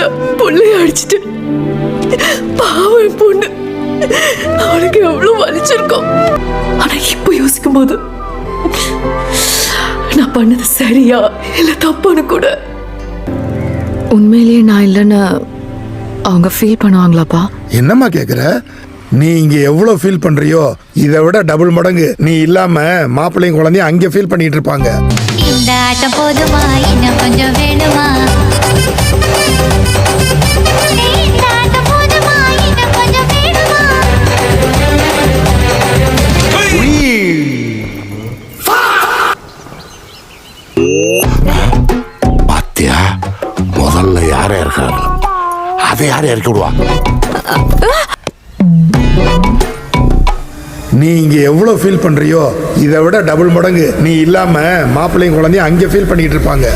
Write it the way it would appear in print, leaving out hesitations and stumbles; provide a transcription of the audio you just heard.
கோவத்துல புள்ளைய அடிச்சிட்டு பாவம் பொண்ணு, அவளுக்கு எவ்வளவு வலிச்சிருக்கும். ஆனா இப்ப யோசிக்கும் போது நான் பண்ணது சரியா இல்ல தப்பான்னு கூட. உண்மையிலேயே நான் இல்லைன்னு அவங்க ஃபீல் பண்ணுவாங்களாப்பா? என்னம்மா கேக்குற? நீ இங்க எவ்வளவு ஃபீல் பண்றியோ இதை விட டபுள் மடங்கு நீ இல்லாம மாப்பிள்ளையும் குழந்தையும் அங்க ஃபீல் பண்ணிட்டு இருப்பாங்க. இந்த ஆட்டம் போதுமா, இன்னும் கொஞ்சம் வேணுமா? இந்த ஆட்டம் போதுமா, இன்னும் கொஞ்சம் வேணுமா? பாத்தியா, முதல்ல யார இருக்காரு அதை யார இறக்கி விடுவா? நீ இங்க எவ்வளவு ஃபீல் பண்றியோ இதை விட டபுள் மடங்கு நீ இல்லாம மாப்பிள்ளையும் குழந்தையும் அங்க ஃபீல் பண்ணிட்டு இருப்பாங்க.